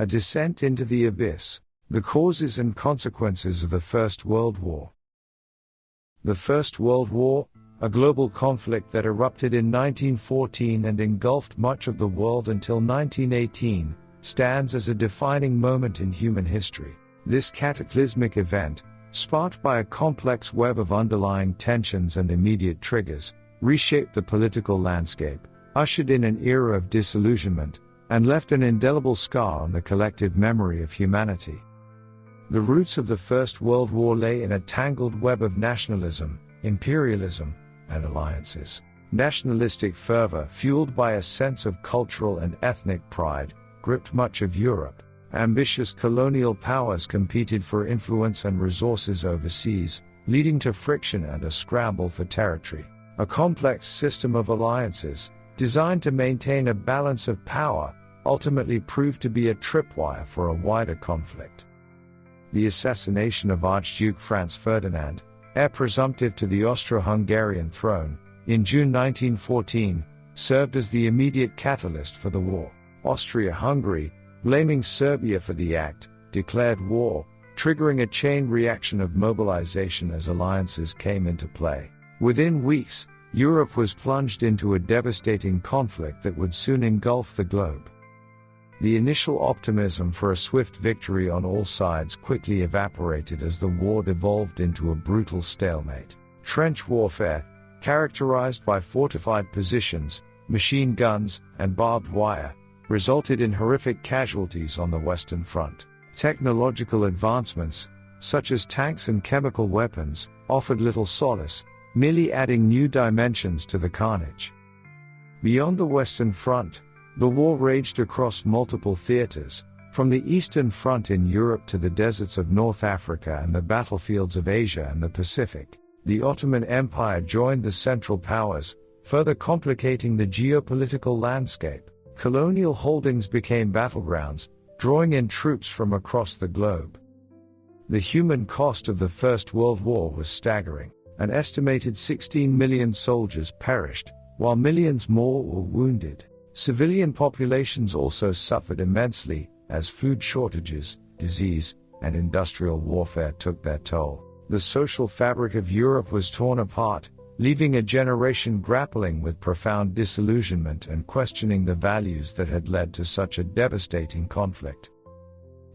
A Descent into the Abyss, The Causes and Consequences of the First World War. The First World War, a global conflict that erupted in 1914 and engulfed much of the world until 1918, stands as a defining moment in human history. This cataclysmic event, sparked by a complex web of underlying tensions and immediate triggers, reshaped the political landscape, ushered in an era of disillusionment, and left an indelible scar on the collective memory of humanity. The roots of the First World War lay in a tangled web of nationalism, imperialism, and alliances. Nationalistic fervor, fueled by a sense of cultural and ethnic pride, gripped much of Europe. Ambitious colonial powers competed for influence and resources overseas, leading to friction and a scramble for territory. A complex system of alliances, designed to maintain a balance of power, ultimately proved to be a tripwire for a wider conflict. The assassination of Archduke Franz Ferdinand, heir presumptive to the Austro-Hungarian throne, in June 1914, served as the immediate catalyst for the war. Austria-Hungary, blaming Serbia for the act, declared war, triggering a chain reaction of mobilization as alliances came into play. Within weeks, Europe was plunged into a devastating conflict that would soon engulf the globe. The initial optimism for a swift victory on all sides quickly evaporated as the war devolved into a brutal stalemate. Trench warfare, characterized by fortified positions, machine guns, and barbed wire, resulted in horrific casualties on the Western Front. Technological advancements, such as tanks and chemical weapons, offered little solace, merely adding new dimensions to the carnage. Beyond the Western Front, the war raged across multiple theaters, from the Eastern Front in Europe to the deserts of North Africa and the battlefields of Asia and the Pacific. The Ottoman Empire joined the Central Powers, further complicating the geopolitical landscape. Colonial holdings became battlegrounds, drawing in troops from across the globe. The human cost of the First World War was staggering. An estimated 16 million soldiers perished, while millions more were wounded. Civilian populations also suffered immensely, as food shortages, disease, and industrial warfare took their toll. The social fabric of Europe was torn apart, leaving a generation grappling with profound disillusionment and questioning the values that had led to such a devastating conflict.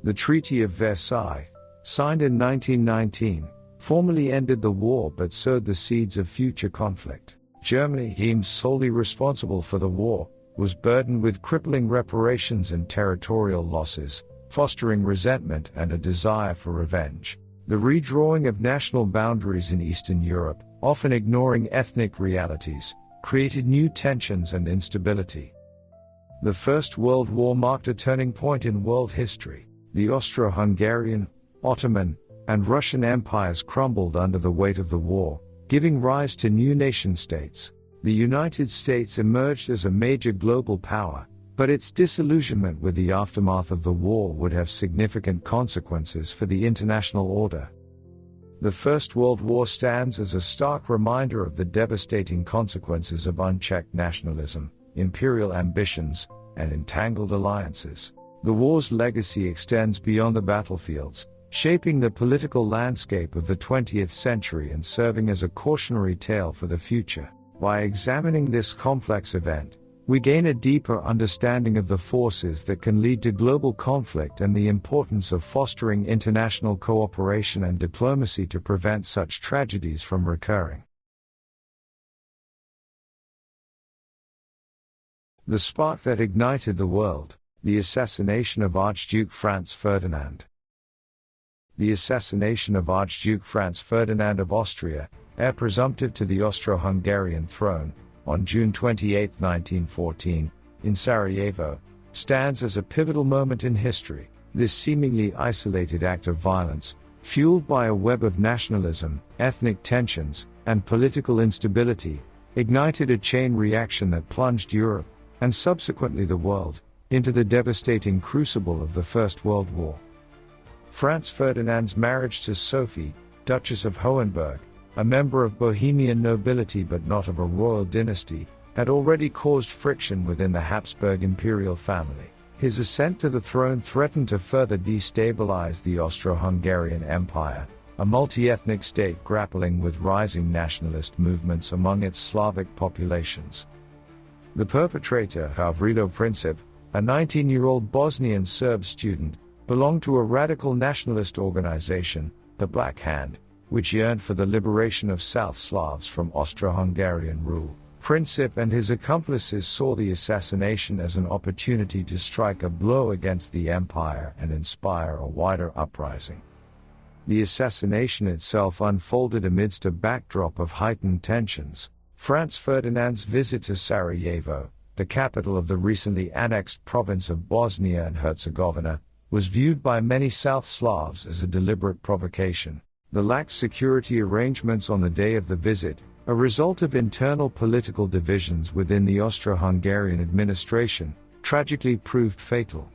The Treaty of Versailles, signed in 1919, formally ended the war but sowed the seeds of future conflict. Germany, deemed solely responsible for the war, was burdened with crippling reparations and territorial losses, fostering resentment and a desire for revenge. The redrawing of national boundaries in Eastern Europe, often ignoring ethnic realities, created new tensions and instability. The First World War marked a turning point in world history. The Austro-Hungarian, Ottoman, and Russian empires crumbled under the weight of the war, giving rise to new nation-states. The United States emerged as a major global power, but its disillusionment with the aftermath of the war would have significant consequences for the international order. The First World War stands as a stark reminder of the devastating consequences of unchecked nationalism, imperial ambitions, and entangled alliances. The war's legacy extends beyond the battlefields, shaping the political landscape of the 20th century and serving as a cautionary tale for the future. By examining this complex event, we gain a deeper understanding of the forces that can lead to global conflict and the importance of fostering international cooperation and diplomacy to prevent such tragedies from recurring. The spark that ignited the world, the assassination of Archduke Franz Ferdinand. The assassination of Archduke Franz Ferdinand of Austria, heir presumptive to the Austro-Hungarian throne, on June 28, 1914, in Sarajevo, stands as a pivotal moment in history. This seemingly isolated act of violence, fueled by a web of nationalism, ethnic tensions, and political instability, ignited a chain reaction that plunged Europe, and subsequently the world, into the devastating crucible of the First World War. Franz Ferdinand's marriage to Sophie, Duchess of Hohenberg, a member of Bohemian nobility but not of a royal dynasty, had already caused friction within the Habsburg imperial family. His ascent to the throne threatened to further destabilize the Austro-Hungarian Empire, a multi-ethnic state grappling with rising nationalist movements among its Slavic populations. The perpetrator, Gavrilo Princip, a 19-year-old Bosnian Serb student, belonged to a radical nationalist organization, the Black Hand, which yearned for the liberation of South Slavs from Austro-Hungarian rule. Princip and his accomplices saw the assassination as an opportunity to strike a blow against the empire and inspire a wider uprising. The assassination itself unfolded amidst a backdrop of heightened tensions. Franz Ferdinand's visit to Sarajevo, the capital of the recently annexed province of Bosnia and Herzegovina, was viewed by many South Slavs as a deliberate provocation. The lax security arrangements on the day of the visit, a result of internal political divisions within the Austro-Hungarian administration, tragically proved fatal.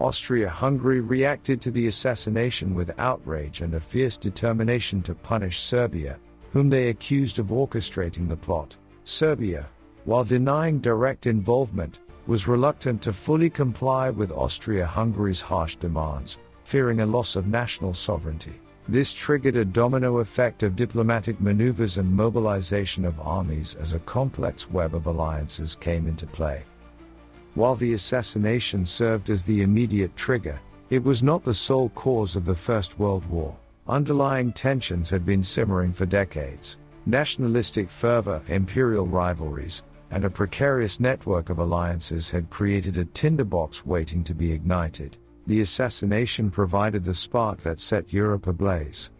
Austria-Hungary reacted to the assassination with outrage and a fierce determination to punish Serbia, whom they accused of orchestrating the plot. Serbia, while denying direct involvement, was reluctant to fully comply with Austria-Hungary's harsh demands, fearing a loss of national sovereignty. This triggered a domino effect of diplomatic maneuvers and mobilization of armies as a complex web of alliances came into play. While the assassination served as the immediate trigger, it was not the sole cause of the First World War. Underlying tensions had been simmering for decades. Nationalistic fervor, imperial rivalries, and a precarious network of alliances had created a tinderbox waiting to be ignited. The assassination provided the spark that set Europe ablaze.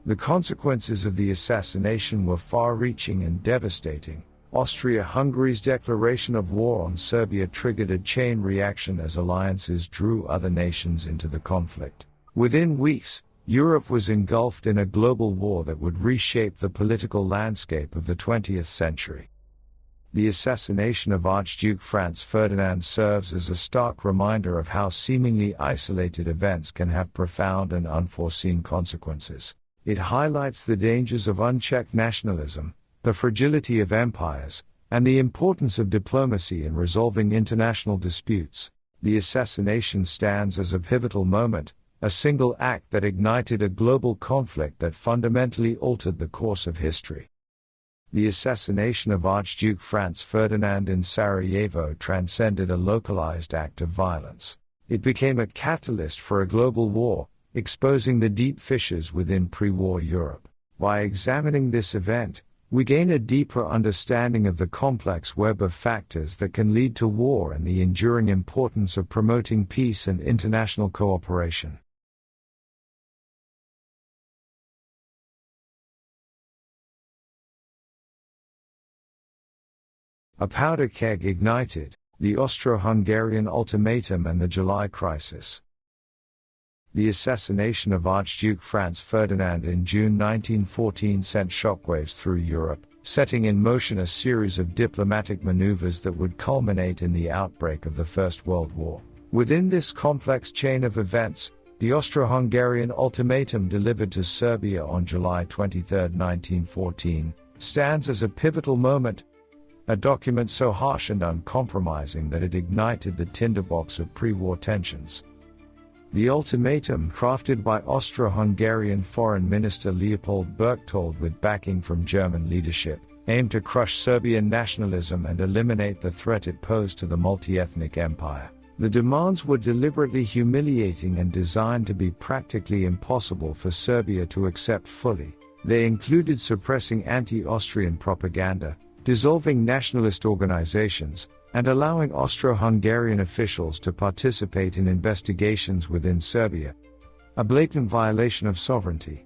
The consequences of the assassination were far-reaching and devastating. Austria-Hungary's declaration of war on Serbia triggered a chain reaction as alliances drew other nations into the conflict. Within weeks, Europe was engulfed in a global war that would reshape the political landscape of the 20th century. The assassination of Archduke Franz Ferdinand serves as a stark reminder of how seemingly isolated events can have profound and unforeseen consequences. It highlights the dangers of unchecked nationalism, the fragility of empires, and the importance of diplomacy in resolving international disputes. The assassination stands as a pivotal moment, a single act that ignited a global conflict that fundamentally altered the course of history. The assassination of Archduke Franz Ferdinand in Sarajevo transcended a localized act of violence. It became a catalyst for a global war, exposing the deep fissures within pre-war Europe. By examining this event, we gain a deeper understanding of the complex web of factors that can lead to war and the enduring importance of promoting peace and international cooperation. A powder keg ignited, the Austro-Hungarian ultimatum and the July crisis. The assassination of Archduke Franz Ferdinand in June 1914 sent shockwaves through Europe, setting in motion a series of diplomatic maneuvers that would culminate in the outbreak of the First World War. Within this complex chain of events, the Austro-Hungarian ultimatum delivered to Serbia on July 23, 1914, stands as a pivotal moment, a document so harsh and uncompromising that it ignited the tinderbox of pre-war tensions. The ultimatum, crafted by Austro-Hungarian Foreign Minister Leopold Berchtold with backing from German leadership, aimed to crush Serbian nationalism and eliminate the threat it posed to the multi-ethnic empire. The demands were deliberately humiliating and designed to be practically impossible for Serbia to accept fully. They included suppressing anti-Austrian propaganda, dissolving nationalist organizations, and allowing Austro-Hungarian officials to participate in investigations within Serbia, a blatant violation of sovereignty.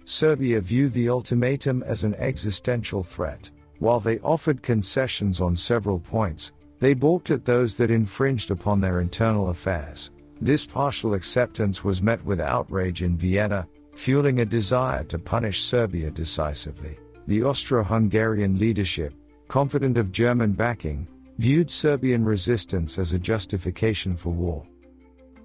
Serbia viewed the ultimatum as an existential threat. While they offered concessions on several points, they balked at those that infringed upon their internal affairs. This partial acceptance was met with outrage in Vienna, fueling a desire to punish Serbia decisively. The Austro-Hungarian leadership, confident of German backing, viewed Serbian resistance as a justification for war.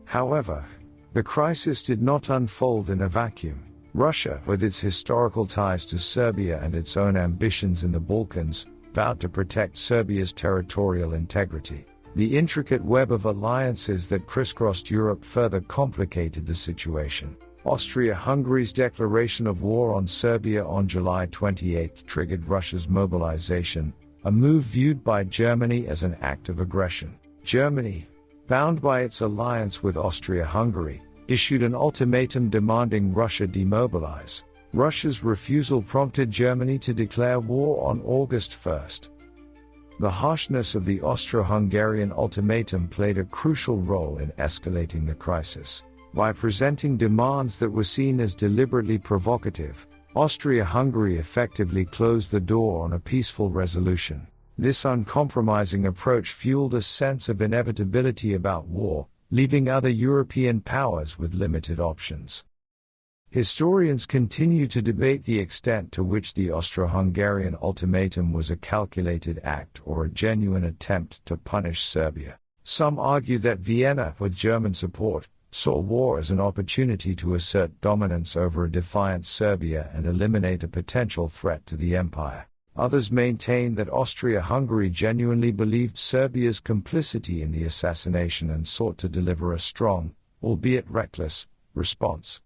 However, the crisis did not unfold in a vacuum. Russia, with its historical ties to Serbia and its own ambitions in the Balkans, vowed to protect Serbia's territorial integrity. The intricate web of alliances that crisscrossed Europe further complicated the situation. Austria-Hungary's declaration of war on Serbia on July 28 triggered Russia's mobilization, a move viewed by Germany as an act of aggression. Germany, bound by its alliance with Austria-Hungary, issued an ultimatum demanding Russia demobilize. Russia's refusal prompted Germany to declare war on August 1. The harshness of the Austro-Hungarian ultimatum played a crucial role in escalating the crisis. By presenting demands that were seen as deliberately provocative, Austria-Hungary effectively closed the door on a peaceful resolution. This uncompromising approach fueled a sense of inevitability about war, leaving other European powers with limited options. Historians continue to debate the extent to which the Austro-Hungarian ultimatum was a calculated act or a genuine attempt to punish Serbia. Some argue that Vienna, with German support, saw war as an opportunity to assert dominance over a defiant Serbia and eliminate a potential threat to the empire. Others maintain that Austria-Hungary genuinely believed Serbia's complicity in the assassination and sought to deliver a strong, albeit reckless, response.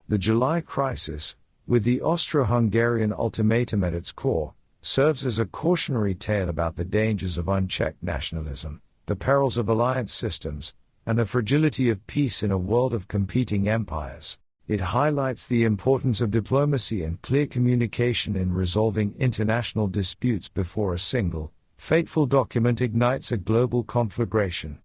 The July crisis, with the Austro-Hungarian ultimatum at its core, serves as a cautionary tale about the dangers of unchecked nationalism, the perils of alliance systems, and the fragility of peace in a world of competing empires. It highlights the importance of diplomacy and clear communication in resolving international disputes before a single, fateful document ignites a global conflagration.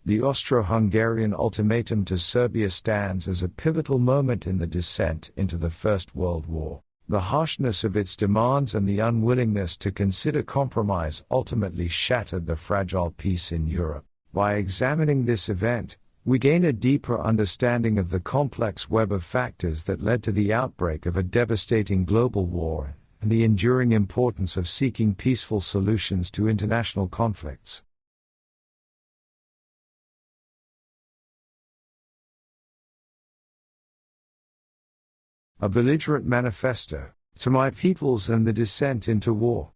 The Austro-Hungarian ultimatum to Serbia stands as a pivotal moment in the descent into the First World War. The harshness of its demands and the unwillingness to consider compromise ultimately shattered the fragile peace in Europe. By examining this event, we gain a deeper understanding of the complex web of factors that led to the outbreak of a devastating global war, and the enduring importance of seeking peaceful solutions to international conflicts. A belligerent manifesto, to my peoples and the descent into war.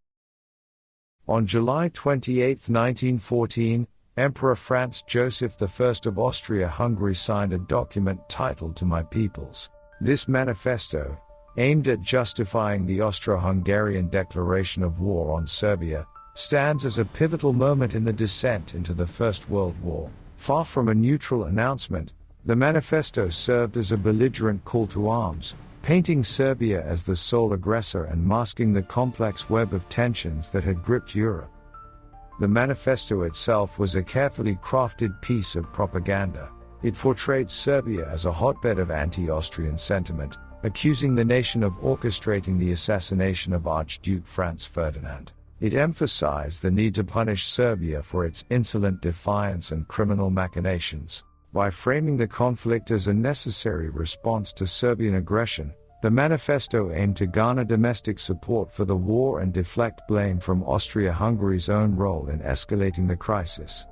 On July 28, 1914, Emperor Franz Joseph I of Austria-Hungary signed a document titled To My Peoples. This manifesto, aimed at justifying the Austro-Hungarian declaration of war on Serbia, stands as a pivotal moment in the descent into the First World War. Far from a neutral announcement, the manifesto served as a belligerent call to arms, painting Serbia as the sole aggressor and masking the complex web of tensions that had gripped Europe. The manifesto itself was a carefully crafted piece of propaganda. It portrayed Serbia as a hotbed of anti-Austrian sentiment, accusing the nation of orchestrating the assassination of Archduke Franz Ferdinand. It emphasized the need to punish Serbia for its insolent defiance and criminal machinations. By framing the conflict as a necessary response to Serbian aggression, the manifesto aimed to garner domestic support for the war and deflect blame from Austria-Hungary's own role in escalating the crisis.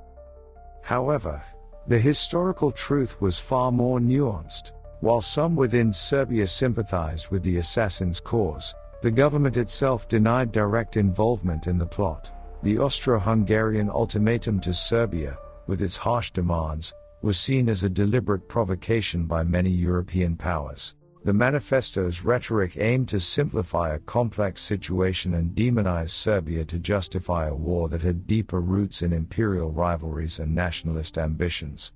However, the historical truth was far more nuanced. While some within Serbia sympathized with the assassins' cause, the government itself denied direct involvement in the plot. The Austro-Hungarian ultimatum to Serbia, with its harsh demands, was seen as a deliberate provocation by many European powers. The manifesto's rhetoric aimed to simplify a complex situation and demonize Serbia to justify a war that had deeper roots in imperial rivalries and nationalist ambitions.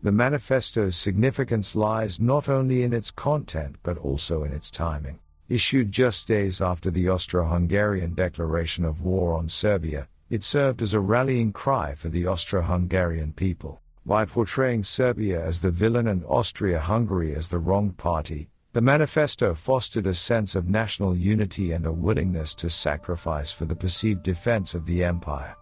The manifesto's significance lies not only in its content but also in its timing. Issued just days after the Austro-Hungarian declaration of war on Serbia, it served as a rallying cry for the Austro-Hungarian people. By portraying Serbia as the villain and Austria-Hungary as the wronged party, the manifesto fostered a sense of national unity and a willingness to sacrifice for the perceived defense of the empire.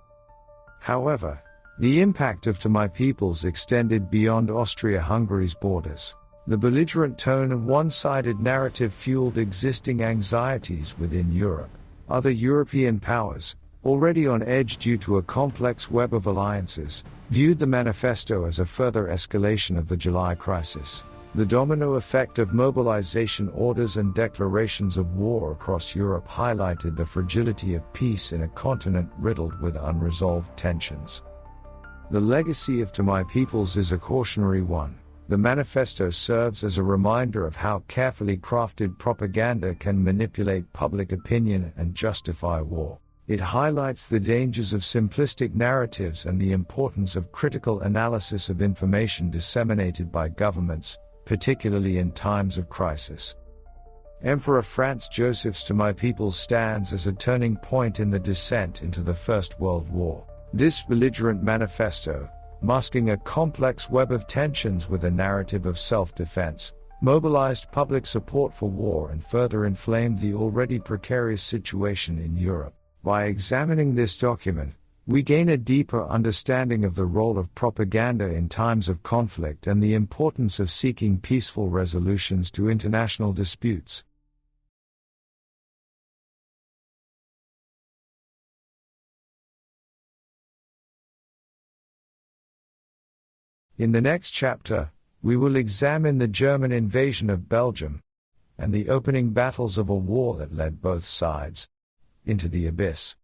However, the impact of To My Peoples extended beyond Austria-Hungary's borders. The belligerent tone and one-sided narrative fueled existing anxieties within Europe. Other European powers, already on edge due to a complex web of alliances, viewed the manifesto as a further escalation of the July crisis. The domino effect of mobilization orders and declarations of war across Europe highlighted the fragility of peace in a continent riddled with unresolved tensions. The legacy of To My Peoples is a cautionary one. The manifesto serves as a reminder of how carefully crafted propaganda can manipulate public opinion and justify war. It highlights the dangers of simplistic narratives and the importance of critical analysis of information disseminated by governments, particularly in times of crisis. Emperor Franz Joseph's To My Peoples stands as a turning point in the descent into the First World War. This belligerent manifesto, masking a complex web of tensions with a narrative of self-defense, mobilized public support for war and further inflamed the already precarious situation in Europe. By examining this document, we gain a deeper understanding of the role of propaganda in times of conflict and the importance of seeking peaceful resolutions to international disputes. In the next chapter, we will examine the German invasion of Belgium and the opening battles of a war that led both sides into the abyss.